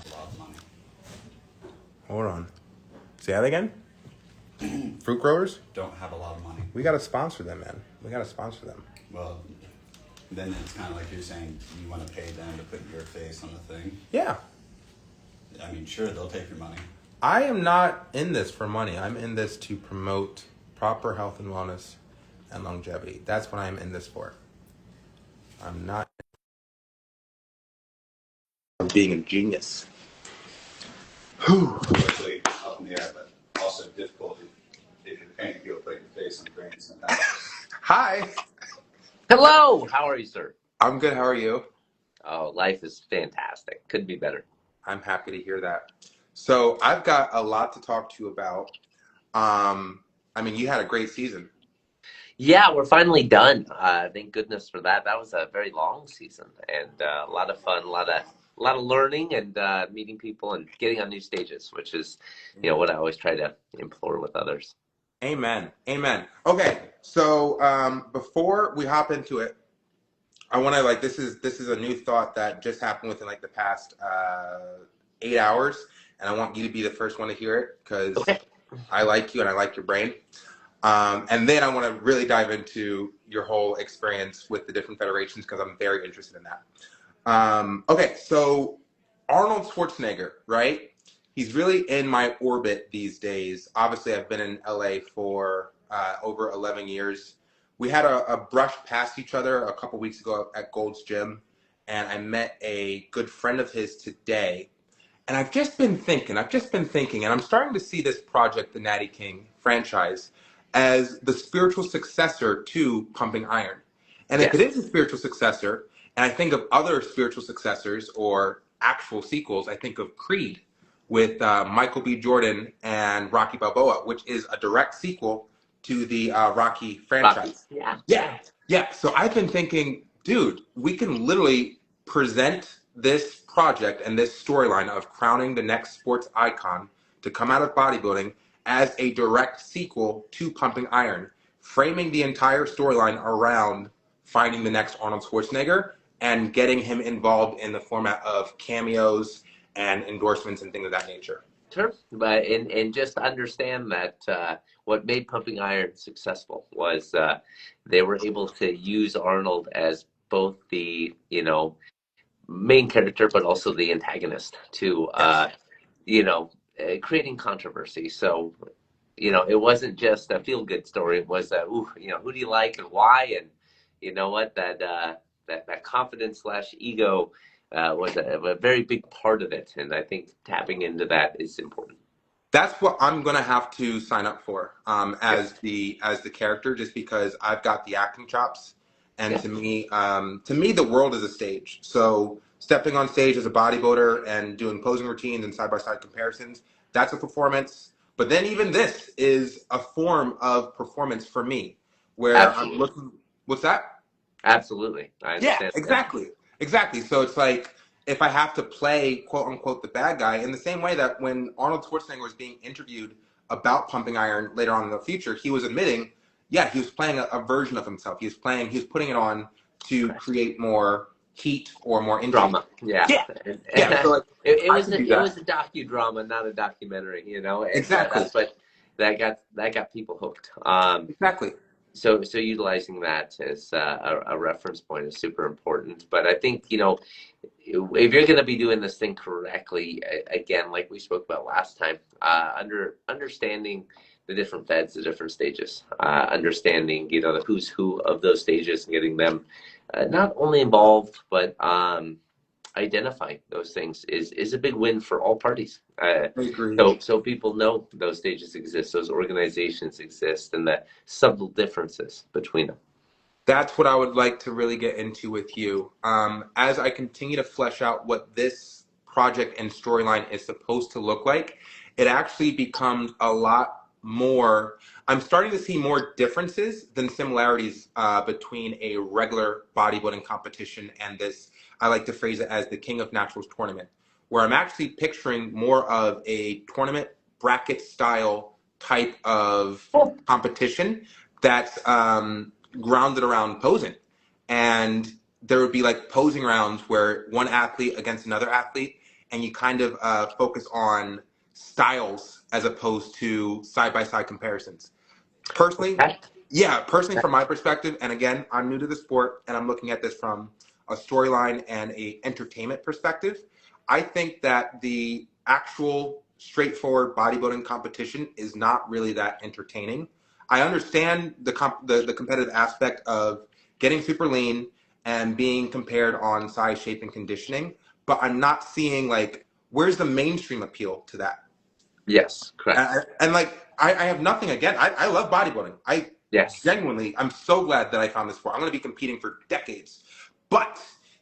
have a lot of money. Hold on. Say that again? Fruit growers? Don't have a lot of money. We got to sponsor them, man. We got to sponsor them. Well, then it's kind of like you're saying you want to pay them to put your face on the thing. Yeah. I mean, sure, they'll take your money. I am not in this for money. I'm in this to promote proper health and wellness and longevity. That's what I'm in this for. I'm not being a genius. Quickly up in the air, but also difficult if you're paying people to put your face on the brain sometimes. Hi. Hello, how are you, sir? I'm good. How are you? Oh, life is fantastic. Couldn't be better. I'm happy to hear that. So I've got a lot to talk to you about. I mean, you had a great season. Yeah, we're finally done. Thank goodness for that. That was a very long season and a lot of fun, a lot of learning and meeting people and getting on new stages, which is, what I always try to implore with others. Amen. Amen. Okay. So before we hop into it, I want to this is a new thought that just happened within the past 8 hours, and I want you to be the first one to hear it because Okay. I like you and I like your brain. And then I want to really dive into your whole experience with the different federations because I'm very interested in that. Okay, so Arnold Schwarzenegger, right? He's really in my orbit these days. Obviously, I've been in LA for over 11 years. We had a brush past each other a couple weeks ago at Gold's Gym, and I met a good friend of his today. And I've just been thinking, and I'm starting to see this project, the Natty King franchise, as the spiritual successor to Pumping Iron. And if it Yes. is a spiritual successor, and I think of other spiritual successors or actual sequels, I think of Creed with Michael B. Jordan and Rocky Balboa, which is a direct sequel to the Rocky franchise. Rocky. Yeah. Yeah. So I've been thinking, dude, we can literally present this project and this storyline of crowning the next sports icon to come out of bodybuilding as a direct sequel to Pumping Iron, framing the entire storyline around finding the next Arnold Schwarzenegger and getting him involved in the format of cameos and endorsements and things of that nature. Sure, but and just understand that what made Pumping Iron successful was they were able to use Arnold as both the main character, but also the antagonist to creating controversy. So it wasn't just a feel good story. It was who do you like and why, and you know what that confidence slash ego was a very big part of it, and I think tapping into that is important. That's what I'm gonna have to sign up for as the character, just because I've got the acting chops, and Yeah. to me, the world is a stage. So stepping on stage as a bodybuilder and doing posing routines and side by side comparisons, that's a performance. But then even this is a form of performance for me, where Absolutely. I'm looking. What's that? Absolutely, I Yeah, understand. exactly. So it's like if I have to play quote unquote the bad guy in the same way that when Arnold Schwarzenegger was being interviewed about Pumping Iron later on in the future, he was admitting, yeah, he was playing a version of himself. He was putting it on to create more heat or more intrigue. Drama. Yeah. Yeah. So it I was can a do it that. was a docudrama, not a documentary. And, Exactly. that's what that got people hooked. Exactly. So utilizing that as a reference point is super important. But I think if you're going to be doing this thing correctly, again, like we spoke about last time, understanding the different feds, the different stages, understanding the who's who of those stages, and getting them not only involved but identifying those things is a big win for all parties. I agree. So people know those stages exist, those organizations exist, and the subtle differences between them. That's what I would like to really get into with you. As I continue to flesh out what this project and storyline is supposed to look like, it actually becomes a lot more. I'm starting to see more differences than similarities between a regular bodybuilding competition and this. I like to phrase it as the King of Naturals tournament, where I'm actually picturing more of a tournament bracket style type of competition that's grounded around posing. And there would be posing rounds where one athlete against another athlete, and you kind of focus on styles as opposed to side-by-side comparisons. Personally, Okay. personally, from my perspective, and again, I'm new to the sport, and I'm looking at this from a storyline and a entertainment perspective. I think that the actual straightforward bodybuilding competition is not really that entertaining. I understand the competitive aspect of getting super lean and being compared on size, shape, and conditioning, but I'm not seeing like where's the mainstream appeal to that. Yes, correct. And like, I have nothing again. I love bodybuilding. I Yes. genuinely, I'm so glad that I found this sport. I'm going to be competing for decades. But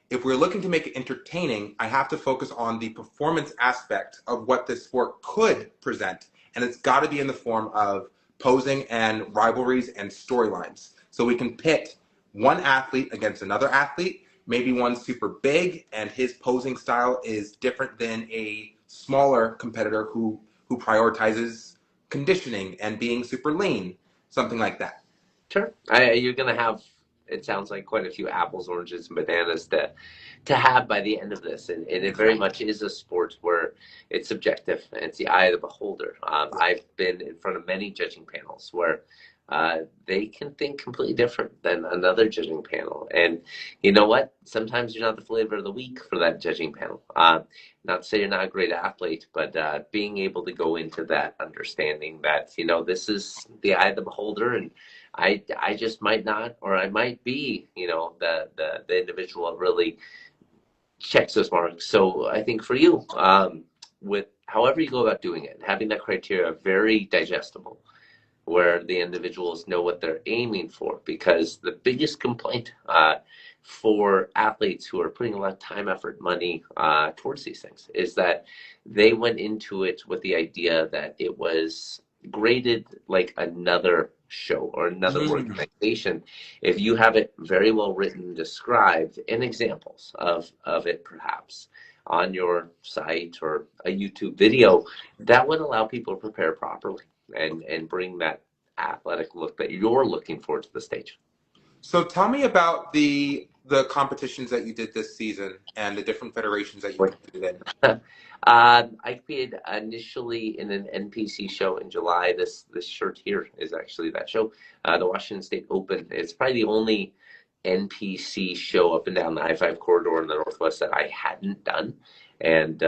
if we're looking to make it entertaining, I have to focus on the performance aspect of what this sport could present. And it's got to be in the form of posing and rivalries and storylines. So we can pit one athlete against another athlete. Maybe one's super big and his posing style is different than a smaller competitor who prioritizes conditioning and being super lean, something like that. Sure. You're going to have, it sounds like, quite a few apples, oranges, and bananas to have by the end of this. And it very much is a sport where it's subjective and it's the eye of the beholder. I've been in front of many judging panels where they can think completely different than another judging panel. And you know what? Sometimes you're not the flavor of the week for that judging panel. Not to say you're not a great athlete, but being able to go into that understanding that, this is the eye of the beholder, and I just might not, or I might be, the individual that really checks those marks. So I think for you, with however you go about doing it, having that criteria very digestible, where the individuals know what they're aiming for, because the biggest complaint for athletes who are putting a lot of time, effort, money towards these things is that they went into it with the idea that it was graded like another show or another organization. If you have it very well written, described, and examples of it perhaps on your site or a YouTube video, that would allow people to prepare properly and bring that athletic look that you're looking for to the stage. So tell me about the competitions that you did this season and the different federations that you competed in. I competed initially in an NPC show in July. This shirt here is actually that show, the Washington State Open. It's probably the only NPC show up and down the I-5 corridor in the Northwest that I hadn't done. And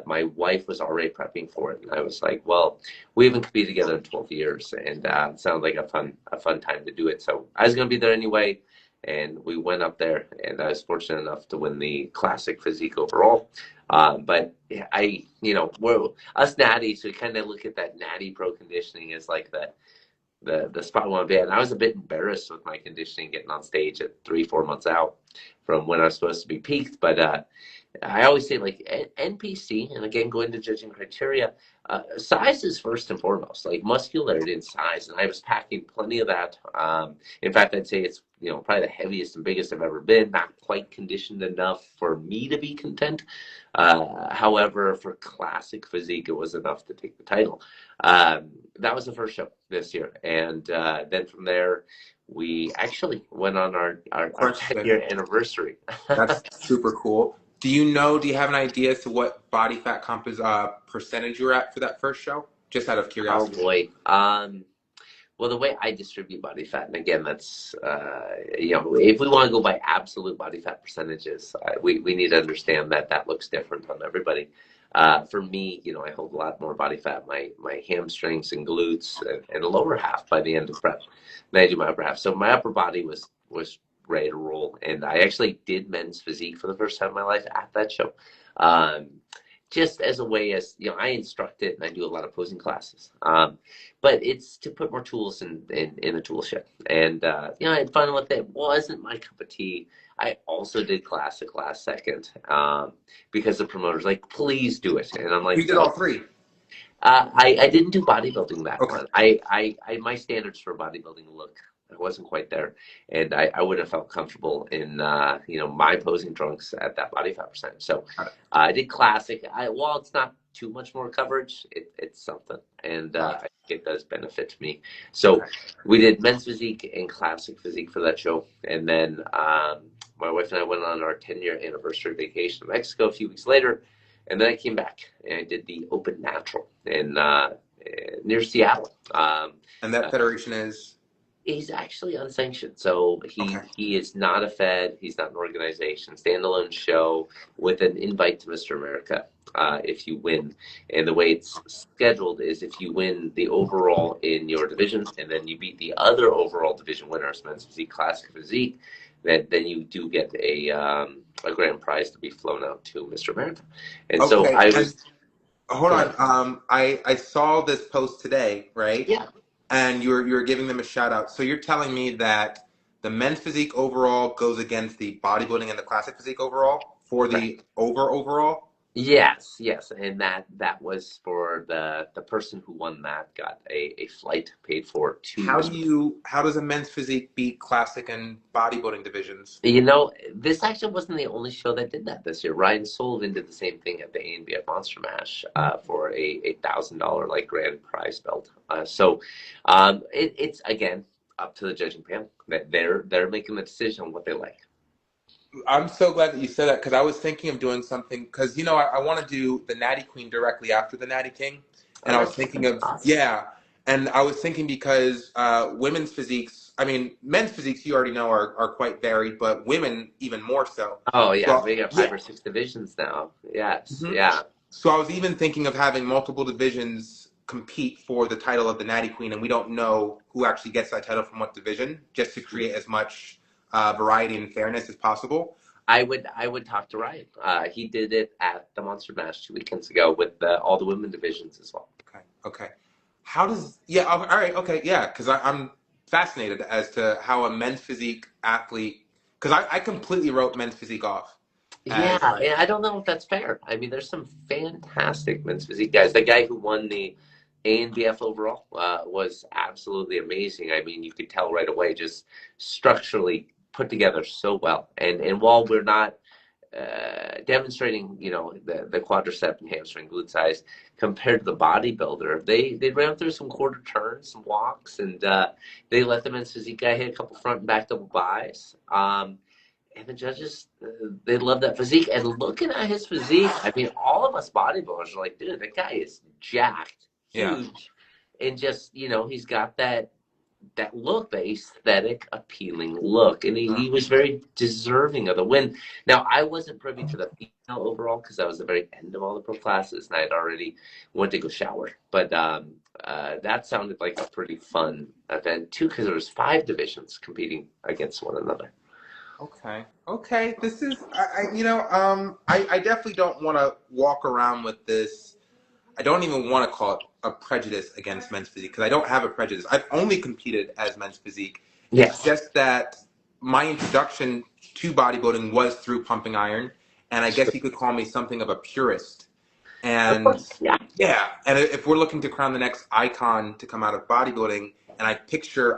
my wife was already prepping for it. And I was like, well, we haven't competed together in 12 years. And it sounded like a fun time to do it. So I was going to be there anyway. And we went up there, and I was fortunate enough to win the classic physique overall. But we're us natties, we kind of look at that natty pro conditioning as like the spot we want to be at. And I was a bit embarrassed with my conditioning getting on stage at 3-4 months out from when I was supposed to be peaked. But I always say, like, NPC, and again, going to judging criteria, size is first and foremost, like muscularity and size. And I was packing plenty of that. In fact, I'd say it's, probably the heaviest and biggest I've ever been, not quite conditioned enough for me to be content. However, for classic physique, it was enough to take the title. That was the first show this year. And then from there, we actually went on our 10-year anniversary. That's super cool. Do you have an idea as to what body fat comp percentage you were at for that first show? Just out of curiosity. Oh boy. Well, the way I distribute body fat, and again, that's, if we want to go by absolute body fat percentages, we need to understand that looks different on everybody. For me, I hold a lot more body fat, my hamstrings and glutes and lower half by the end of prep than I do my upper half. So my upper body was ready to roll. And I actually did men's physique for the first time in my life at that show. Just as a way, as I instruct it and I do a lot of posing classes. But it's to put more tools in the tool shed. And, I had fun with it. Wasn't my cup of tea. I also did classic last second because the promoter's like, please do it. And I'm like, you did all three. I didn't do bodybuilding that Okay. one. I my standards for bodybuilding look, I wasn't quite there, and I would have felt comfortable in my posing trunks at that body fat percentage. So I did classic. While it's not too much more coverage, it's something, and I think it does benefit me. So we did men's physique and classic physique for that show, and then my wife and I went on our 10-year anniversary vacation to Mexico a few weeks later. And then I came back and I did the Open Natural in near Seattle. And that Uh, federation is He's actually unsanctioned, so okay. he is not a Fed. He's not an organization. Standalone show with an invite to Mr. America. If you win, and the way it's scheduled is if you win the overall in your division, and then you beat the other overall division winners, men's physique, classic physique, then you do get a grand prize to be flown out to Mr. America. And so Okay, I and was hold go on. ahead. I saw this post today, right? Yeah. And you're giving them a shout out. So you're telling me that the men's physique overall goes against the bodybuilding and the classic physique overall for the overall? Yes, yes, and that was for the person who won that got a flight paid for to. How does a men's physique beat classic and bodybuilding divisions? You know, this actually wasn't the only show that did that this year. Ryan Sullivan did the same thing at the ANBF Monster Mash for a $1,000 like grand prize belt. It's again up to the judging panel. That they're making the decision on what they like. I'm so glad that you said that because I was thinking of doing something because I want to do the Natty Queen directly after the Natty King, Oh, and I was that's thinking of awesome. and I was thinking because women's physiques, I mean men's physiques you already know are quite varied, but women even more so. Oh yeah, So we got yeah, 5 or 6 divisions now. Yes, hmm yeah. so I was even thinking of having multiple divisions compete for the title of the Natty Queen, and we don't know who actually gets that title from what division, just to create as much variety and fairness as possible. I would talk to Ryan. He did it at the Monster Mash 2 weekends ago with all the women divisions as well. Okay. Okay. How does all right, okay, yeah, because I'm fascinated as to how a men's physique athlete because I completely wrote men's physique off Yeah, as like and I don't know if that's fair. I mean, there's some fantastic men's physique guys. The guy who won the ANBF overall was absolutely amazing. I mean, you could tell right away, just structurally put together so well. And while we're not demonstrating, the quadricep and hamstring glute size compared to the bodybuilder, they ran through some quarter turns, some walks, and they let the men's physique guy hit a couple front and back double buys. And the judges, they love that physique. And looking at his physique, I mean, all of us bodybuilders are like, dude, that guy is jacked, yeah. huge, and just, he's got that look, the aesthetic, appealing look, and he was very deserving of the win. Now, I wasn't privy to the female overall because I was the very end of all the pro classes, and I had already went to go shower. But that sounded like a pretty fun event too, because there was 5 divisions competing against one another. Okay. Okay. This is I definitely don't want to walk around with this. I don't even want to call it a prejudice against men's physique because I don't have a prejudice. I've only competed as men's physique. It's Yes. just that my introduction to bodybuilding was through pumping iron, and I guess you could call me something of a purist. Of And course. Yeah. yeah, and if we're looking to crown the next icon to come out of bodybuilding, and I picture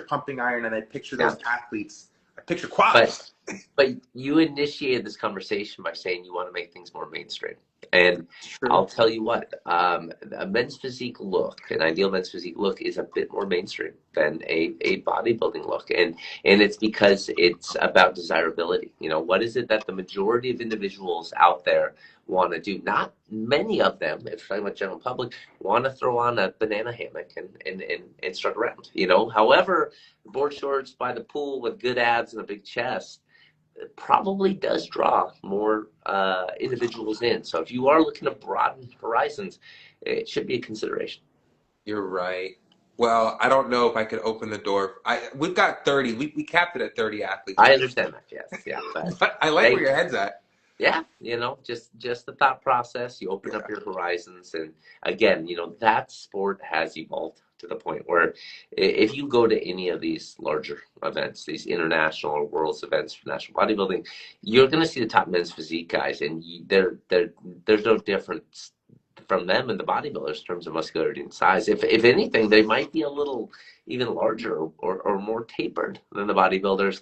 pumping iron, and I picture Yeah. those athletes, I picture But quads. But you initiated this conversation by saying you want to make things more mainstream. And True. I'll tell you what, a men's physique look, an ideal men's physique look, is a bit more mainstream than a bodybuilding look. And it's because it's about desirability. What is it that the majority of individuals out there want to do? Not many of them, if I'm talking about general public, want to throw on a banana hammock and strut around. However, board shorts by the pool with good abs and a big chest probably does draw more individuals in. So if you are looking to broaden horizons, it should be a consideration. You're right. Well, I don't know if I could open the door. We've got 30. We capped it at 30 athletes, I understand that, yes, yeah, but but I like where hey, your head's at. yeah, just the thought process. You open up Yeah. your horizons, and again, that sport has evolved to the point where if you go to any of these larger events, these international or world's events for national bodybuilding, you're going to see the top men's physique guys, and there's no difference from them and the bodybuilders in terms of muscularity and size. If anything, they might be a little even larger or more tapered than the bodybuilders,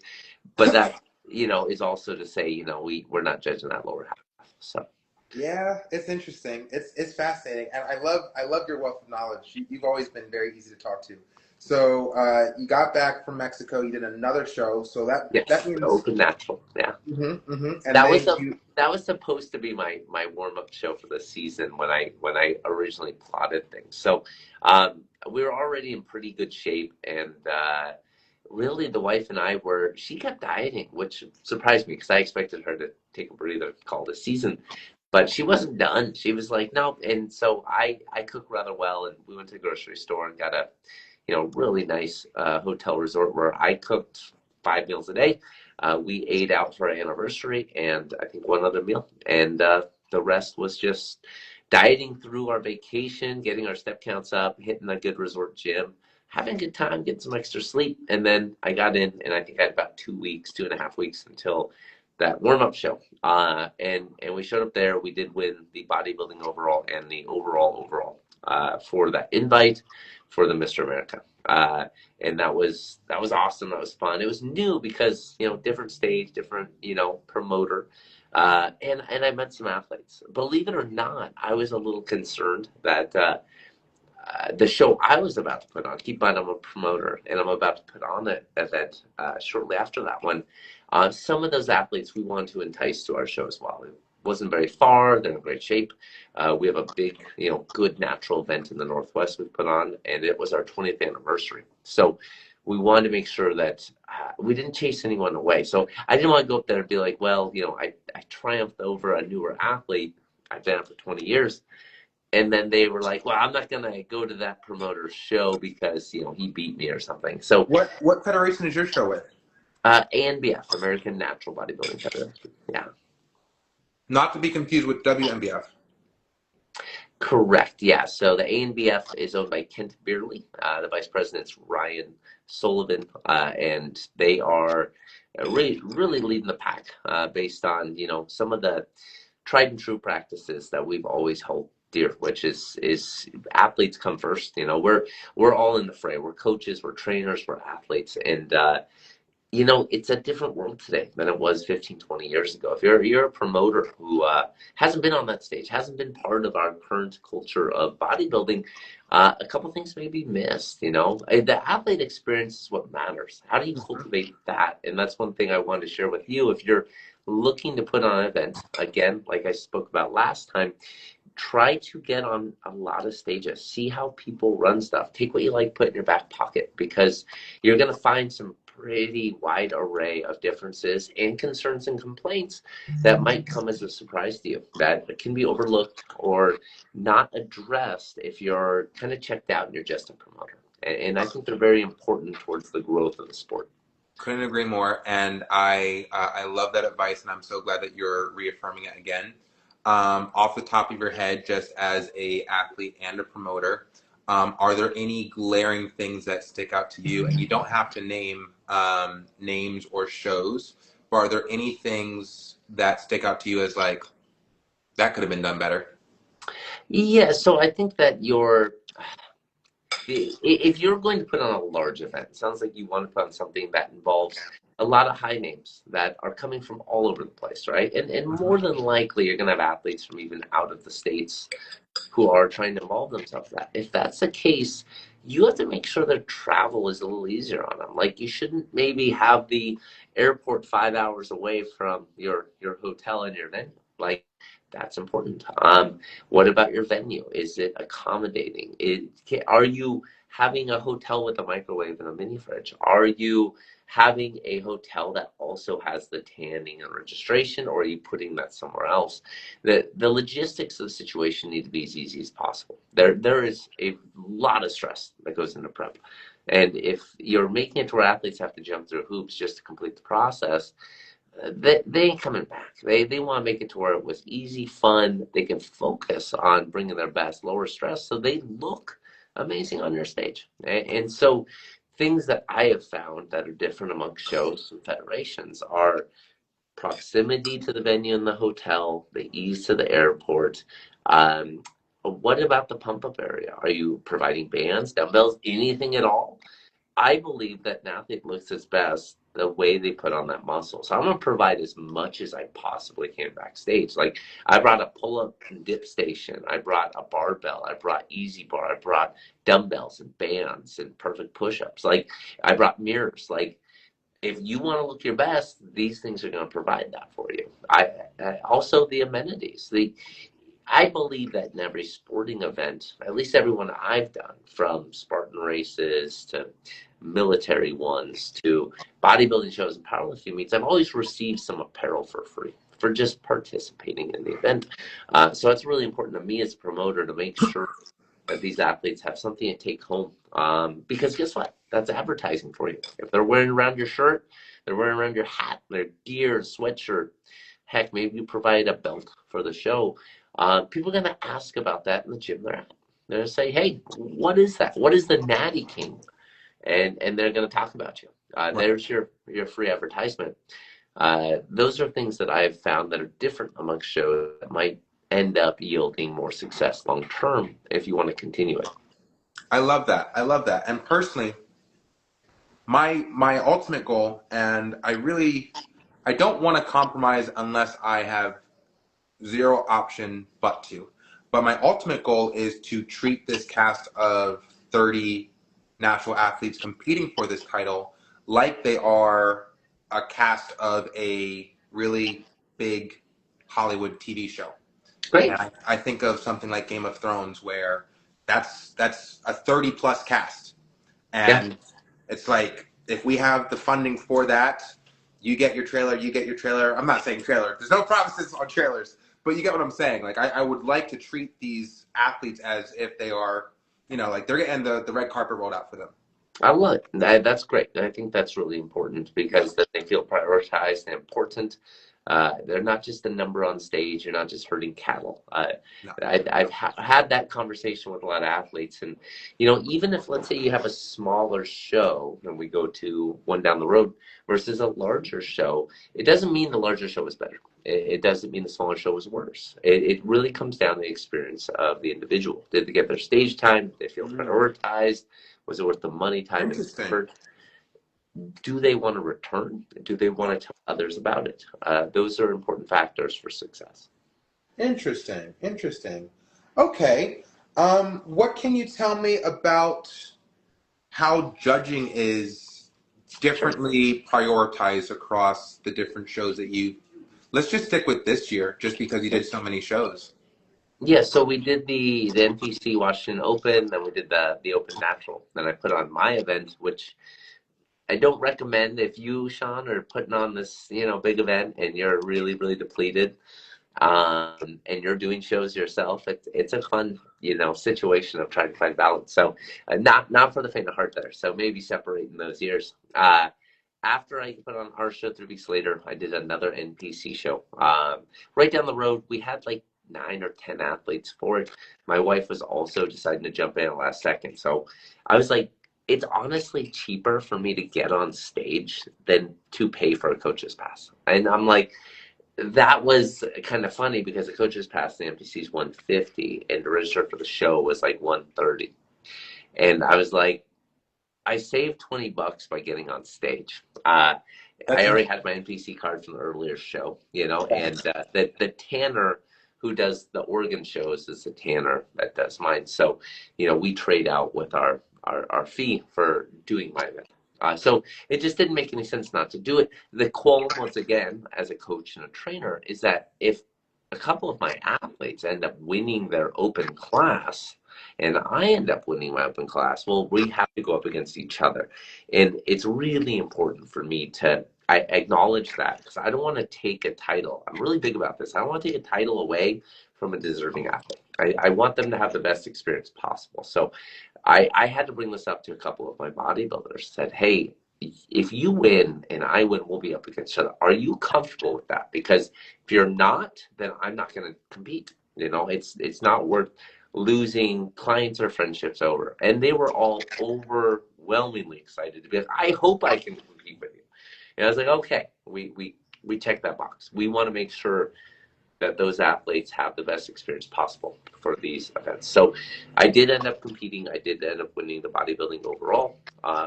but that is also to say, we're not judging that lower half. So Yeah, it's interesting. It's fascinating, and I love your wealth of knowledge. You've always been very easy to talk to. So you got back from Mexico. You did another show. So that Yes, the means. Open Natural. Yeah. And That then was a you. that was supposed to be my warm up show for the season when I originally plotted things. So we were already in pretty good shape, and really the wife and I were. She kept dieting, which surprised me because I expected her to take a breather, call it a season, but she wasn't done. She was like, no, and so I cook rather well, and we went to the grocery store and got a really nice hotel resort where I cooked 5 meals a day. We ate out for our anniversary and I think one other meal. And the rest was just dieting through our vacation, getting our step counts up, hitting a good resort gym, having a good time, getting some extra sleep. And then I got in, and I think I had about 2 weeks, 2.5 weeks until that warm up show. And we showed up there. We did win the bodybuilding overall and the overall for that invite for the Mr. America. And that was awesome. That was fun. It was new because different stage, different promoter, and I met some athletes. Believe it or not, I was a little concerned that the show I was about to put on. Keep in mind, I'm a promoter, and I'm about to put on an event shortly after that one. Some of those athletes we want to entice to our show as well. It wasn't very far. They're in great shape. We have a big, good natural event in the Northwest we put on, and it was our 20th anniversary. So we wanted to make sure that we didn't chase anyone away. So I didn't want to go up there and be like, well, I triumphed over a newer athlete. I've been out for 20 years. And then they were like, well, I'm not going to go to that promoter's show because, he beat me or something. So What federation is your show with? ANBF, American Natural Bodybuilding Federation. Yeah. Not to be confused with WMBF. Correct. Yeah. So the ANBF is owned by Kent Beerley. The vice president's Ryan Sullivan, and they are really leading the pack based on some of the tried and true practices that we've always held dear, which is athletes come first. We're all in the fray. We're coaches, we're trainers, we're athletes, and it's a different world today than it was 15, 20 years ago. If you're a promoter who hasn't been on that stage, hasn't been part of our current culture of bodybuilding, a couple things may be missed. The athlete experience is what matters. How do you cultivate that? And that's one thing I wanted to share with you. If you're looking to put on an event, again, like I spoke about last time, try to get on a lot of stages. See how people run stuff. Take what you like, put it in your back pocket, because you're going to find some pretty wide array of differences and concerns and complaints that might come as a surprise to you, that can be overlooked or not addressed if you're kind of checked out and you're just a promoter. And I think they're very important towards the growth of the sport. Couldn't agree more, and I love that advice, and I'm so glad that you're reaffirming it again. Off the top of your head, just as a athlete and a promoter, are there any glaring things that stick out to you? And you don't have to name names or shows, but are there any things that stick out to you as like, that could have been done better? Yeah, so I think that if you're going to put on a large event, it sounds like you want to put on something that involves a lot of high names that are coming from all over the place, right? And more than likely, you're going to have athletes from even out of the states who are trying to involve themselves in that. If that's the case, you have to make sure their travel is a little easier on them. Like, you shouldn't maybe have the airport 5 hours away from your hotel and your venue. Like, that's important. What about your venue? Is it accommodating? Are you having a hotel with a microwave and a mini fridge? Are you having a hotel that also has the tanning and registration, or are you putting that somewhere else? The logistics of the situation need to be as easy as possible. There is a lot of stress that goes into prep. And if you're making it to where athletes have to jump through hoops just to complete the process, they ain't coming back. They want to make it to where it was easy, fun. They can focus on bringing their best, lower stress, so they look amazing on your stage. And so things that I have found that are different amongst shows and federations are proximity to the venue and the hotel, the ease to the airport. What about the pump-up area? Are you providing bands, dumbbells, anything at all? I believe that an athlete looks his best the way they put on that muscle. So I'm going to provide as much as I possibly can backstage. Like I brought a pull-up and dip station. I brought a barbell. I brought easy bar. I brought dumbbells and bands and perfect push-ups. Like I brought mirrors. Like if you want to look your best, these things are going to provide that for you. I also the amenities. I believe that in every sporting event, at least every one I've done, from Spartan races to military ones to bodybuilding shows and powerlifting meets, I've always received some apparel for free for just participating in the event. So it's really important to me as a promoter to make sure that these athletes have something to take home. Because guess what? That's advertising for you. If they're wearing around your shirt, they're wearing around your hat, their gear, sweatshirt. Heck, maybe you provide a belt for the show. People are going to ask about that in the gym they're at. They're going to say, hey, what is that? What is the Natty King? And they're going to talk about you. There's your free advertisement. Those are things that I've found that are different amongst shows that might end up yielding more success long term if you want to continue it. I love that. I love that. And personally, my ultimate goal, and I don't want to compromise unless I have zero option but to. But my ultimate goal is to treat this cast of 30 natural athletes competing for this title like they are a cast of a really big Hollywood TV show. Great. And I think of something like Game of Thrones, where that's a 30 plus cast, and Yeah. it's like if we have the funding for that, you get your trailer, you get your trailer. I'm not saying trailer. There's no promises on trailers, but you get what I'm saying. Like I would like to treat these athletes as if they are, like they're getting the red carpet rolled out for them. I love it. That's great. I think that's really important because then they feel prioritized and important. They're not just a number on stage. You're not just herding cattle. No. I've had that conversation with a lot of athletes, and even if let's say you have a smaller show and we go to one down the road versus a larger show, it doesn't mean the larger show is better. It doesn't mean the smaller show is worse. It really comes down to the experience of the individual. Did they get their stage time? Did they feel prioritized? Was it worth the money, time, and effort? Do they want to return? Do they want to tell others about it? Those are important factors for success. Interesting. Okay. What can you tell me about how judging is differently prioritized across the different shows that you... Let's just stick with this year, just because you did so many shows. Yeah, so we did the NPC Washington Open, then we did the Open Natural. Then I put on my event, which I don't recommend if you, Shaun, are putting on this, big event and you're really, really depleted, and you're doing shows yourself. It's a fun, situation of trying to find balance. So not for the faint of heart there. So maybe separating those years. After I put on our show 3 weeks later, I did another NPC show. Right down the road, we had like 9 or 10 athletes for it. My wife was also deciding to jump in at the last second. So I was like, it's honestly cheaper for me to get on stage than to pay for a coach's pass. And I'm like, that was kind of funny because the coach's pass, the NPC is $150 and to register for the show was like $130. And I was like, I saved $20 by getting on stage. I already had my NPC card from the earlier show, and the tanner who does the Oregon shows is the tanner that does mine. So, we trade out with our fee for doing my event. So it just didn't make any sense not to do it. The qualm, once again, as a coach and a trainer, is that if a couple of my athletes end up winning their open class and I end up winning my open class, well, we have to go up against each other. And it's really important for me I acknowledge that because I don't want to take a title. I'm really big about this. I don't want to take a title away from a deserving athlete. I want them to have the best experience possible. So I had to bring this up to a couple of my bodybuilders, said, hey, if you win and I win, we'll be up against each other. Are you comfortable with that? Because if you're not, then I'm not going to compete. It's not worth losing clients or friendships over. And they were all overwhelmingly excited because I hope I can compete with you. And I was like, okay, we check that box. We want to make sure that those athletes have the best experience possible for these events. So I did end up competing. I did end up winning the bodybuilding overall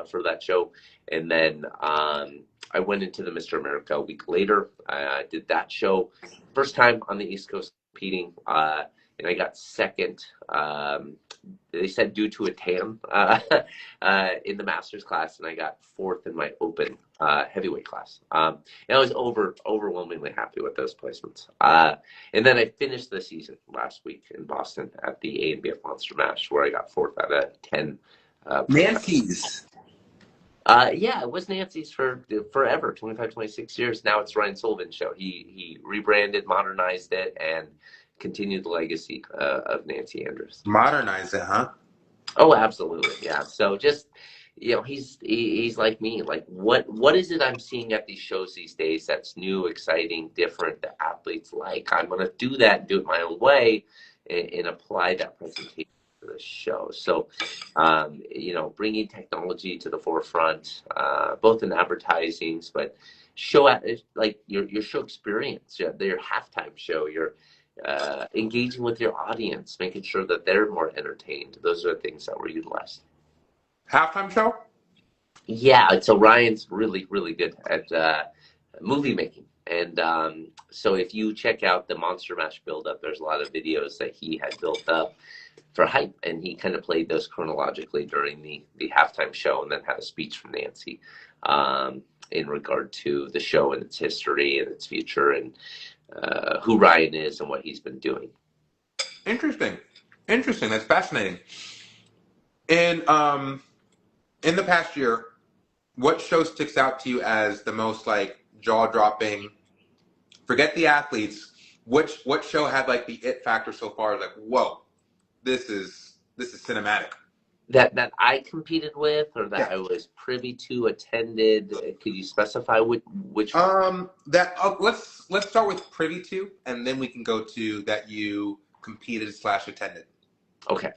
for that show. And then I went into the Mr. America a week later. I did that show. First time on the East Coast competing, and I got second. They said due to a tan in the master's class, and I got fourth in my open heavyweight class. And I was overwhelmingly happy with those placements. And then I finished the season last week in Boston at the A&BF Monster Mash, where I got fourth out of 10. Nancy's. Yeah, it was Nancy's for forever, 25, 26 years. Now it's Ryan Sullivan's show. He rebranded, modernized it, and continued the legacy of Nancy Andrews. Modernize it, huh? Oh, absolutely, yeah. So just, he's like me. Like, what is it I'm seeing at these shows these days that's new, exciting, different, that athletes like? I'm going to do that, do it my own way, and apply that presentation to the show. So, bringing technology to the forefront, both in advertisings, but like your show experience, your halftime show, your engaging with your audience, making sure that they're more entertained. Those are the things that were utilized. Halftime show? Yeah, so Ryan's really, really good at movie making. And so if you check out the Monster Mash build-up, there's a lot of videos that he had built up for hype, and he kind of played those chronologically during the halftime show, and then had a speech from Nancy in regard to the show and its history and its future, and who Ryan is and what he's been doing. Interesting. That's fascinating. In the past year, what show sticks out to you as the most like jaw-dropping? Forget the athletes. What show had like the it factor so far? Like, whoa, this is cinematic. That I competed with, or that Yeah. I was privy to, attended. Could you specify which? Let's start with privy to, and then we can go to that you competed / attended. Okay.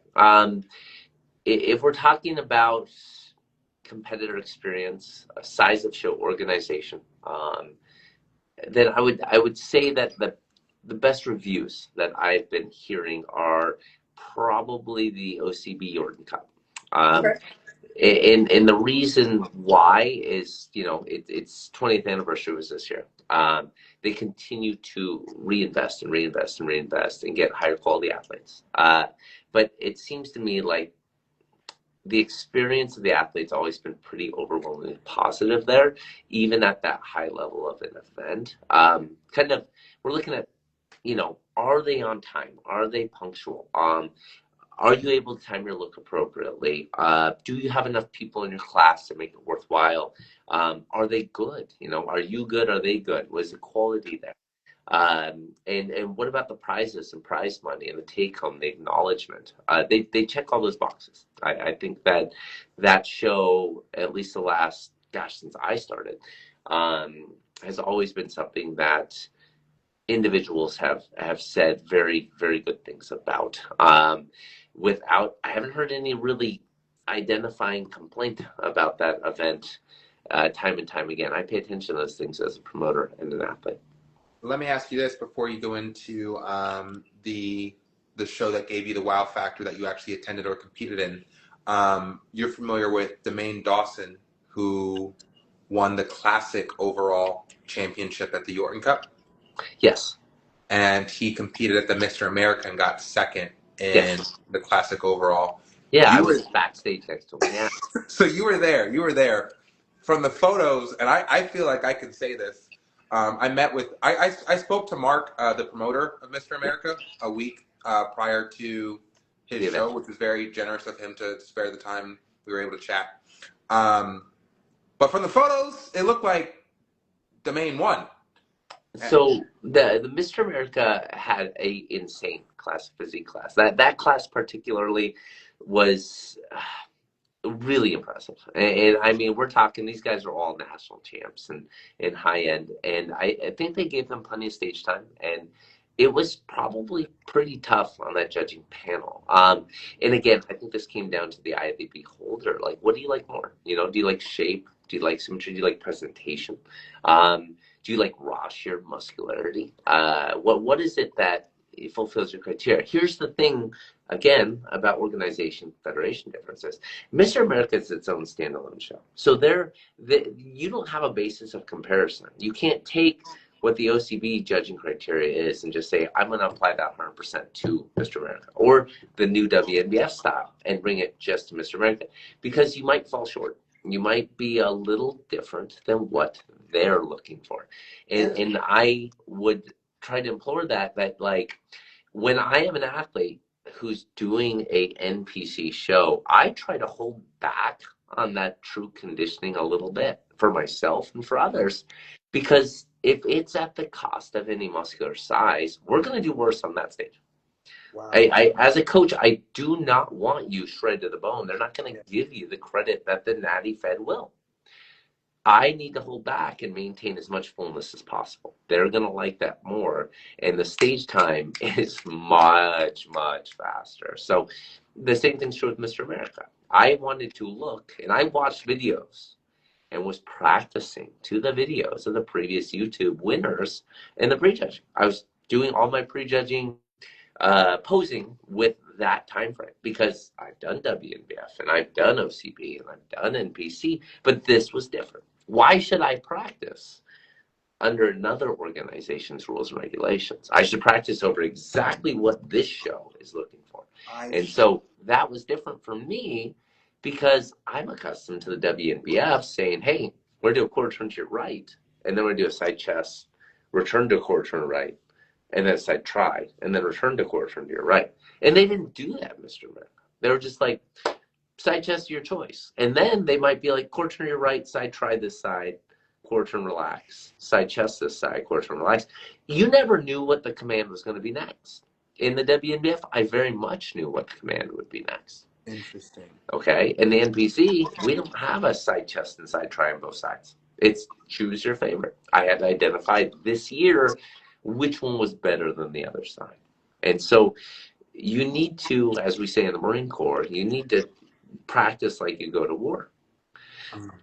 If we're talking about competitor experience, size of show, organization, then I would say that the best reviews that I've been hearing are probably the OCB Orton Cup. Okay. And the reason why is, its 20th anniversary was this year. They continue to reinvest and get higher quality athletes. But it seems to me like the experience of the athletes always been pretty overwhelmingly positive there, even at that high level of an event. We're looking at, are they on time? Are they punctual? Are you able to time your look appropriately? Do you have enough people in your class to make it worthwhile? Are they good? Are you good? Are they good? Was the quality there? And what about the prizes and prize money and the take home, the acknowledgement? They check all those boxes. I think that show, at least the last, since I started, has always been something that individuals have said very, very good things about. I haven't heard any really identifying complaint about that event time and time again. I pay attention to those things as a promoter and an athlete. Let me ask you this before you go into the show that gave you the wow factor that you actually attended or competed in. You're familiar with Demaine Dawson, who won the classic overall championship at the Orton Cup? Yes. And he competed at the Mr. America and got second in the classic overall. Yeah, I was backstage next to him. Yeah. So you were there. From the photos, and I feel like I can say this. I spoke to Mark, the promoter of Mr. America, a week prior to his show, which was very generous of him to spare the time we were able to chat. But from the photos, it looked like Demaine won. So the Mr. America had a insane physique class. That class particularly was really impressive. And I mean, we're talking, these guys are all national champs and high end. And I think they gave them plenty of stage time. And it was probably pretty tough on that judging panel. And again, I think this came down to the eye of the beholder. Like, what do you like more? Do you like shape? Do you like symmetry? Do you like presentation? Do you like raw sheer muscularity? What is it that fulfills your criteria? Here's the thing, again, about organization federation differences. Mr. America is its own standalone show. So you don't have a basis of comparison. You can't take what the OCB judging criteria is and just say, I'm going to apply that 100% to Mr. America, or the new WNBF style and bring it just to Mr. America, because you might fall short. You might be a little different than what they're looking for. And I would try to implore that like, when I am an athlete who's doing a NPC show, I try to hold back on that true conditioning a little bit for myself and for others, because if it's at the cost of any muscular size, we're going to do worse on that stage. Wow. I as a coach, I do not want you shredded to the bone. They're not going to give you the credit that the Natty Fed will. I need to hold back and maintain as much fullness as possible. They're going to like that more. And the stage time is much, much faster. So the same thing's true with Mr. America. I wanted to look, and I watched videos and was practicing to the videos of the previous YouTube winners and the prejudging. I was doing all my prejudging posing with that time frame, because I've done WNBF and I've done OCB and I've done NPC, but this was different. Why should I practice under another organization's rules and regulations? I should practice over exactly what this show is looking for. And so that was different for me, because I'm accustomed to the WNBF saying, hey, we're going to do a quarter turn to your right, and then we're going to do a side chest, return to a quarter turn right, and then side try, and then return to quarter turn to your right. And they didn't do that, Mr. America. They were just like, side chest your choice. And then they might be like, quarter turn your right, side try this side, quarter turn relax, side chest this side, quarter turn relax. You never knew what the command was going to be next. In the WNBF, I very much knew what the command would be next. Interesting. Okay, in the NPC, we don't have a side chest and side try on both sides. It's choose your favorite. I had to identify this year which one was better than the other side. And so you need to, as we say in the Marine Corps, you need to practice like you go to war.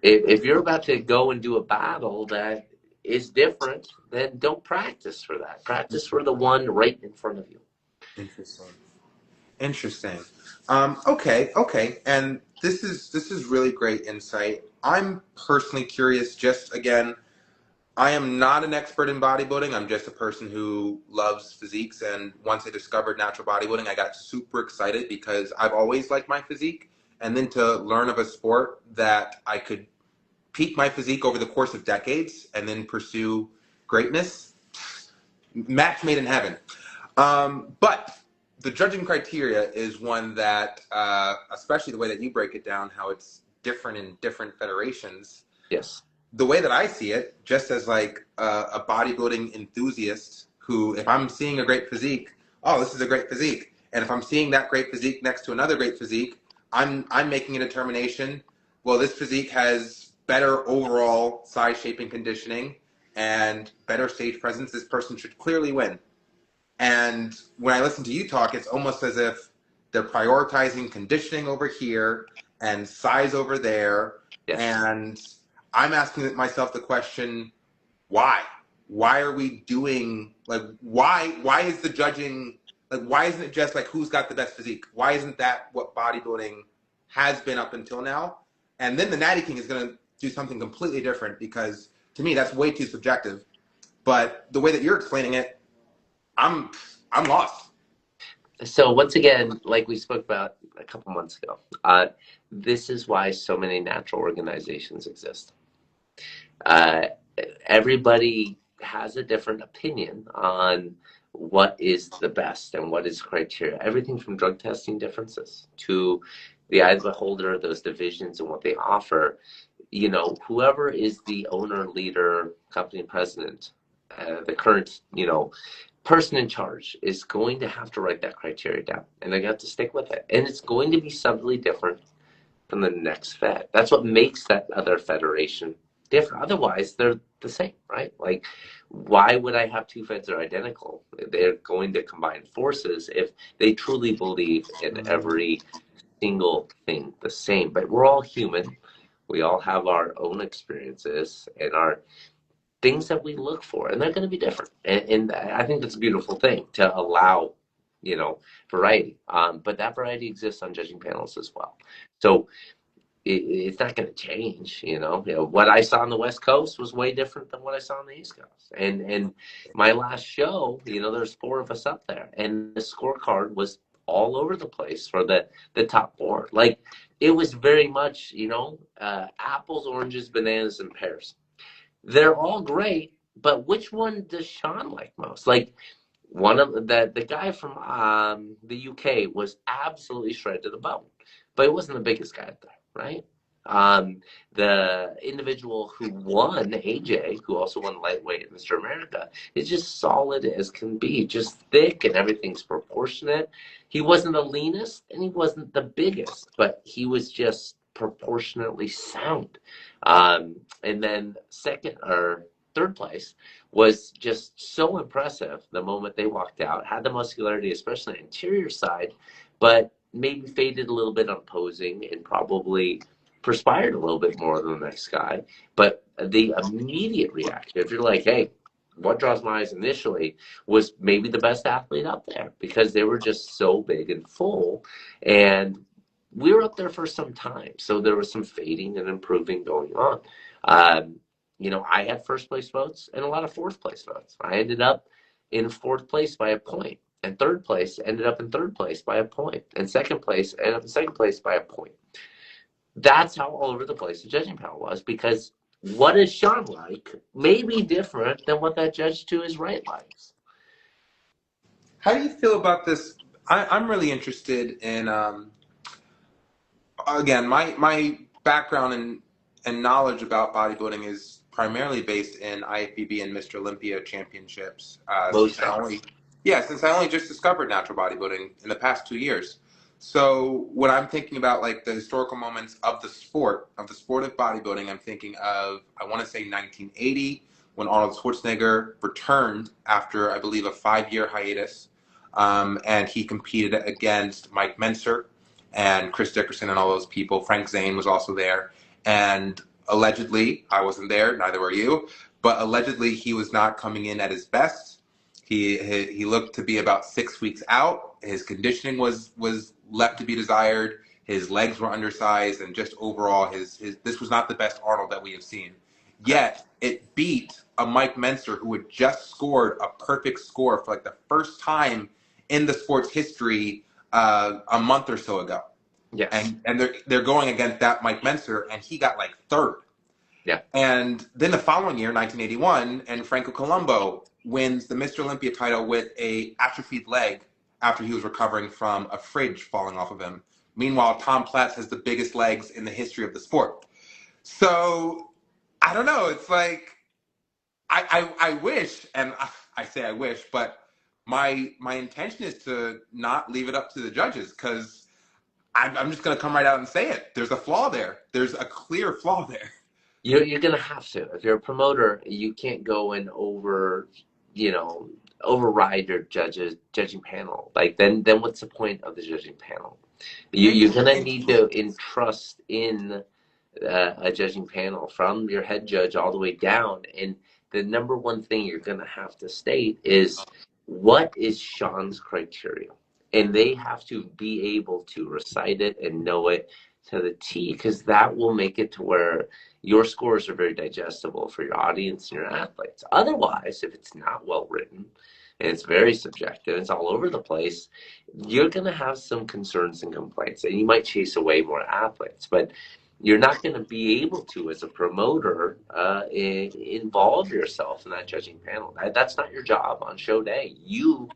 If you're about to go and do a battle that is different, then don't practice for that. Practice for the one right in front of you. Interesting. Okay. And this is really great insight. I'm personally curious, just again, I am not an expert in bodybuilding. I'm just a person who loves physiques. And once I discovered natural bodybuilding, I got super excited because I've always liked my physique. And then to learn of a sport that I could peak my physique over the course of decades and then pursue greatness, match made in heaven. But the judging criteria is one that, especially the way that you break it down, how it's different in different federations. Yes. The way that I see it, just as like a bodybuilding enthusiast who, if I'm seeing a great physique, oh, this is a great physique. And if I'm seeing that great physique next to another great physique, I'm making a determination, well, this physique has better overall size, shape, and conditioning and better stage presence. This person should clearly win. And when I listen to you talk, it's almost as if they're prioritizing conditioning over here and size over there. Yes. And I'm asking myself the question, why? Why are we doing, like, why is the judging, like, why isn't it just like who's got the best physique? Why isn't that what bodybuilding has been up until now? And then the Natty King is going to do something completely different, because to me that's way too subjective. But the way that you're explaining it, I'm lost. So once again, like we spoke about a couple months ago, this is why so many natural organizations exist. Everybody has a different opinion on what is the best and what is criteria. Everything from drug testing differences to the eye of the beholder, those divisions and what they offer. You know, whoever is the owner, leader, company president, the current, person in charge is going to have to write that criteria down, and they got to stick with it. And it's going to be subtly different from the next Fed. That's what makes that other federation different. Otherwise, they're the same, right? Like, why would I have two Feds that are identical? They're going to combine forces if they truly believe in every single thing the same. But we're all human. We all have our own experiences and our things that we look for, and they're going to be different. And I think that's a beautiful thing to allow, variety. But that variety exists on judging panels as well. So it's not going to change. What I saw on the West Coast was way different than what I saw on the East Coast. And my last show, there's four of us up there, and the scorecard was all over the place for the top four. Like, it was very much, apples, oranges, bananas, and pears. They're all great, but which one does Shaun like most? Like, one of the guy from the UK was absolutely shredded to the bone, but he wasn't the biggest guy up there, right? The individual who won, AJ, who also won lightweight at Mr. America, is just solid as can be, just thick, and everything's proportionate. He wasn't the leanest and he wasn't the biggest, but he was just proportionately sound. And then third place was just so impressive the moment they walked out. Had the muscularity, especially on the interior side, but maybe faded a little bit on posing and probably perspired a little bit more than the next guy. But the immediate reaction, if you're like, hey, what draws my eyes initially was maybe the best athlete up there, because they were just so big and full. And we were up there for some time, so there was some fading and improving going on. I had first place votes and a lot of fourth place votes. I ended up in fourth place by a point, and third place ended up in third place by a point, and second place ended up in second place by a point. That's how all over the place the judging panel was, because what is Shaun like may be different than what that judge to his right likes. How do you feel about this? I'm really interested in, again, my background and knowledge about bodybuilding is primarily based in IFBB and Mr. Olympia championships. Since I only just discovered natural bodybuilding in the past 2 years. So when I'm thinking about like the historical moments of the sport of bodybuilding, I'm thinking of, I want to say 1980, when Arnold Schwarzenegger returned after, I believe, a 5-year hiatus. And he competed against Mike Menser and Chris Dickerson and all those people. Frank Zane was also there. And allegedly, I wasn't there, neither were you, but allegedly he was not coming in at his best. He looked to be about 6 weeks out. His conditioning was left to be desired. His legs were undersized, and just overall, this was not the best Arnold that we have seen. Yet it beat a Mike Menser who had just scored a perfect score for like the first time in the sport's history a month or so ago. Yes. And they're going against that Mike Menser, and he got like third. Yeah. And then the following year, 1981, and Franco Colombo wins the Mr. Olympia title with a atrophied leg after he was recovering from a fridge falling off of him. Meanwhile, Tom Platz has the biggest legs in the history of the sport. So I don't know. It's like I wish, and I say I wish, but my intention is to not leave it up to the judges, because I'm just going to come right out and say it. There's a flaw there. There's a clear flaw there. You're going to have to. If you're a promoter, you can't go and override your judging panel. Like, then what's the point of the judging panel? You're going to need to entrust in a judging panel from your head judge all the way down. And the number one thing you're going to have to state is, what is Shaun's criteria? And they have to be able to recite it and know it to the T, because that will make it to where your scores are very digestible for your audience and your athletes. Otherwise, if it's not well written and it's very subjective, it's all over the place, you're going to have some concerns and complaints, and you might chase away more athletes. But you're not going to be able to, as a promoter, involve yourself in that judging panel. That's not your job on show day. You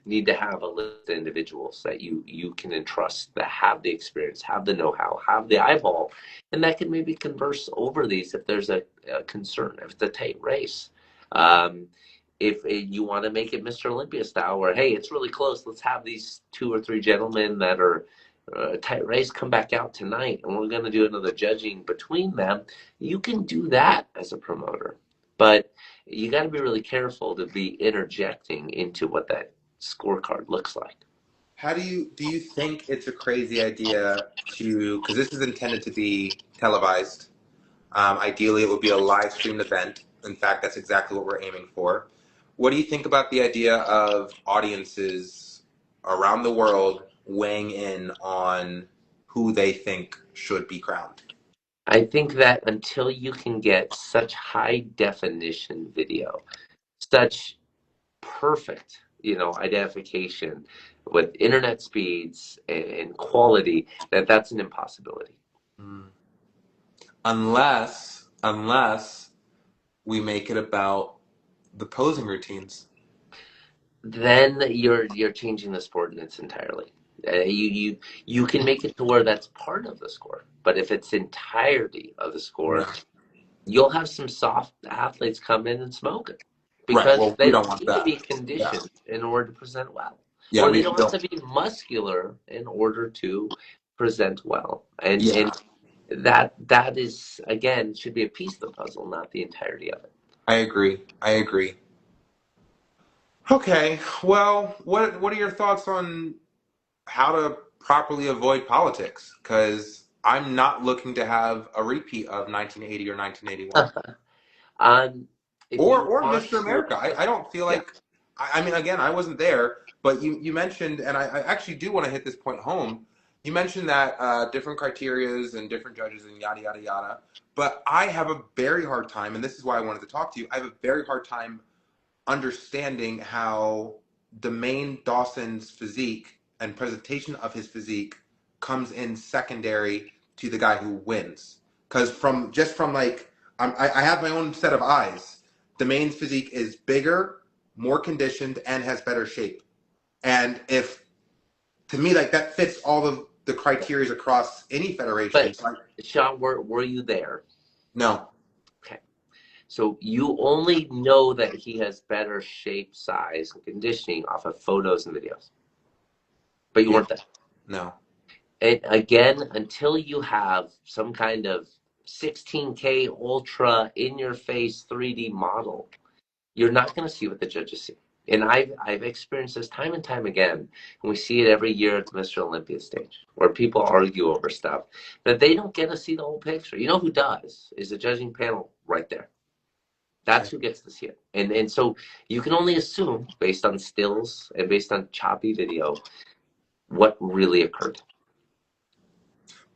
need to have a list of individuals that you can entrust, that have the experience, have the know-how, have the eyeball, and that can maybe converse over these if there's a concern, if it's a tight race. If you want to make it Mr. Olympia style, where, hey, it's really close, let's have these 2 or 3 gentlemen that are a tight race come back out tonight, and we're going to do another judging between them. You can do that as a promoter, but you got to be really careful to be interjecting into what that scorecard looks like. How do you think it's a crazy idea to, because this is intended to be televised, ideally it would be a live streamed event, In fact, that's exactly what we're aiming for. What do you think about the idea of audiences around the world weighing in on who they think should be crowned? I think that until you can get such high definition video, such perfect, identification with internet speeds and quality, that's an impossibility. Mm. Unless we make it about the posing routines. Then you're changing the sport in its entirely. You can make it to where that's part of the score, but if it's entirety of the score, Yeah. you'll have some soft athletes come in and smoke it Right. because Well, we they don't don't want need to that. be Yeah. conditioned in order to present well, Yeah. or We they don't have to be muscular in order to present well. And that is, again, should be a piece of the puzzle, not the entirety of it. I agree. Okay. Well, what are your thoughts on how to properly avoid politics? Because I'm not looking to have a repeat of 1980 or 1981. If you Or want Mr. to, America. I don't feel yeah. like, I mean, again, I wasn't there, but you mentioned, and I actually do want to hit this point home. You mentioned that different criterias and different judges and yada, yada, yada. But I have a very hard time, and this is why I wanted to talk to you. I have a very hard time understanding how Demain Dawson's physique and presentation of his physique comes in secondary to the guy who wins. Because from like, I have my own set of eyes. Demain's physique is bigger, more conditioned, and has better shape. And if, to me, like that fits all of the criteria across any federation. But Shaun, were you there? No. Okay. So you only know that he has better shape, size, and conditioning off of photos and videos. But you weren't there. No. And again, until you have some kind of 16K ultra in your face 3D model, you're not going to see what the judges see. And I've experienced this time and time again, and we see it every year at the Mr. Olympia stage, where people argue over stuff that they don't get to see the whole picture. You know who does? Is the judging panel right there. That's who gets to see it. And so you can only assume, based on stills and based on choppy video, what really occurred.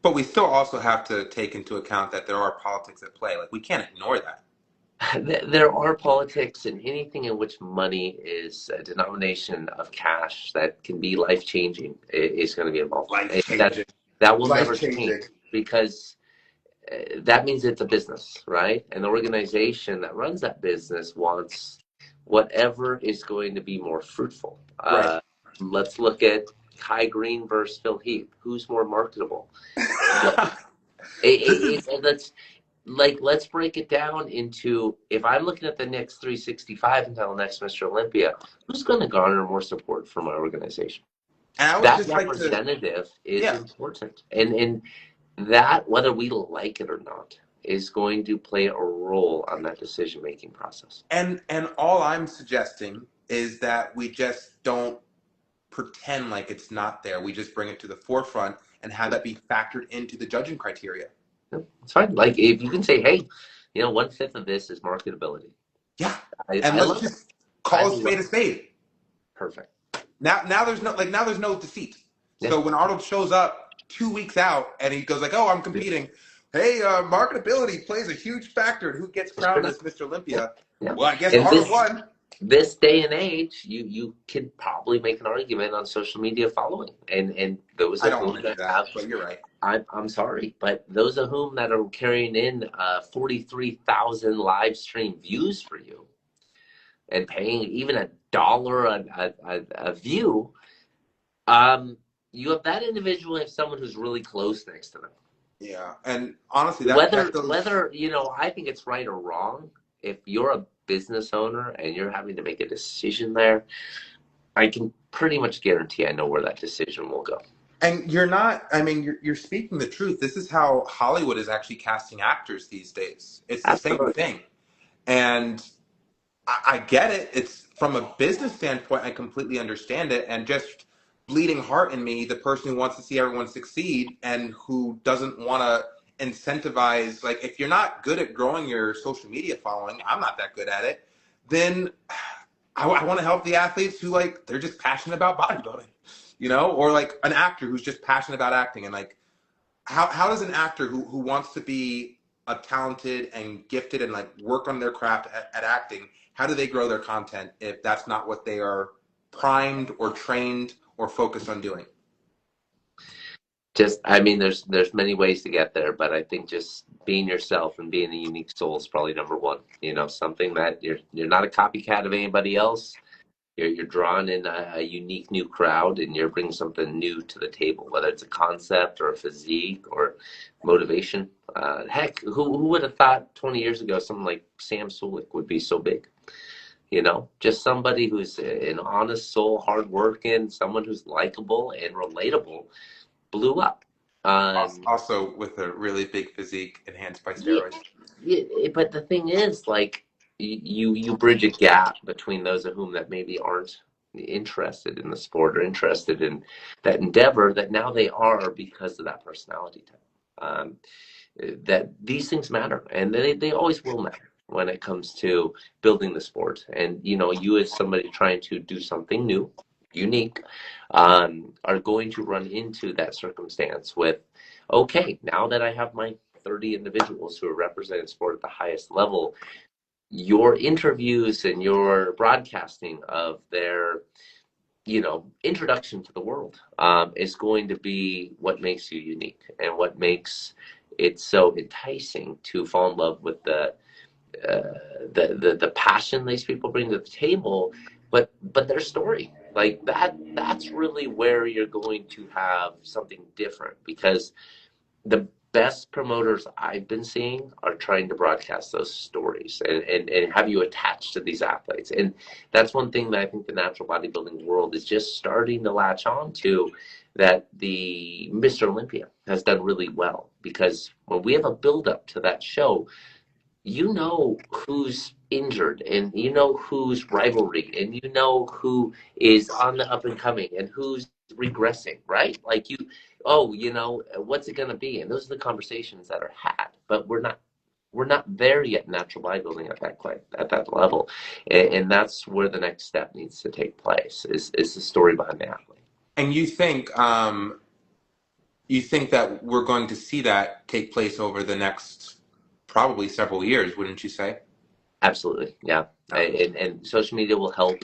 But we still also have to take into account that there are politics at play. Like, we can't ignore that. There are politics, and anything in which money is a denomination of cash that can be life-changing is going to be involved. Life-changing. That will never Life-changing. change, because that means it's a business, right? And the organization that runs that business wants whatever is going to be more fruitful. Right. Let's look at Kai Green versus Phil Heath. Who's more marketable? Let's break it down into, if I'm looking at the next 365 until next Mr. Olympia, who's going to garner more support from my organization? And I would That just representative is important. And that, whether we like it or not, is going to play a role on that decision-making process. And all I'm suggesting is that we just don't pretend like it's not there. We just bring it to the forefront and have that be factored into the judging criteria. It's fine. Like, if you can say, hey, 1/5 of this is marketability. Yeah. And let's just call a spade a spade. Perfect. Now there's no deceit. Yeah. So when Arnold shows up 2 weeks out and he goes like, "Oh, I'm competing." Hey, marketability plays a huge factor in who gets crowned as Mr. Olympia. Yeah. Well, I guess Arnold won. This day and age, you could probably make an argument on social media following, and those I don't want to do that, but you're right. I'm sorry, but those of whom that are carrying in 43,000 live stream views for you, and paying even $1 a view, you have that individual have someone who's really close next to them. Yeah, and honestly, whether I think it's right or wrong. If you're a business owner and you're having to make a decision there, I can pretty much guarantee I know where that decision will go. And you're not, I mean, you're speaking the truth. This is how Hollywood is actually casting actors these days. It's the same thing. And I get it. It's from a business standpoint, I completely understand it. And just bleeding heart in me, the person who wants to see everyone succeed and who doesn't want to incentivize, like, if you're not good at growing your social media following, I'm not that good at it, then I want to help the athletes who, like, they're just passionate about bodybuilding, you know, or like an actor who's just passionate about acting. And like, how does an actor who wants to be a talented and gifted and like work on their craft at acting, how do they grow their content if that's not what they are primed or trained or focused on doing? Just, I mean, there's many ways to get there, but I think just being yourself and being a unique soul is probably number one. You know, something that you're not a copycat of anybody else. You're drawing in a unique new crowd, and you're bringing something new to the table, whether it's a concept or a physique or motivation. Heck, who would have thought 20 years ago someone like Sam Sulek would be so big? You know, just somebody who's an honest soul, hardworking, someone who's likable and relatable, blew up. Also with a really big physique enhanced by Yeah, steroids. but the thing is, like, you bridge a gap between those of whom that maybe aren't interested in the sport or interested in that endeavor, that now they are because of that personality type. That these things matter, and they always will matter when it comes to building the sport. And you know, you as somebody trying to do something new, unique, are going to run into that circumstance with, okay, now that I have my 30 individuals who are representing sport at the highest level, your interviews and your broadcasting of their, you know, introduction to the world, is going to be what makes you unique and what makes it so enticing to fall in love with the passion these people bring to the table, but their story, like that's really where you're going to have something different, because the best promoters I've been seeing are trying to broadcast those stories and have you attached to these athletes. And that's one thing that I think the natural bodybuilding world is just starting to latch on to, that the Mr. Olympia has done really well, because when we have a build up to that show, you know who's injured, and you know who's rivalry, and you know who is on the up and coming and who's regressing, right? Like, you, oh, you know, what's it going to be? And those are the conversations that are had, but we're not there yet in natural bodybuilding at that level. And that's where the next step needs to take place, is the story behind the athlete. And you think that we're going to see that take place over the next probably several years, wouldn't you say? Absolutely, yeah. And social media will help.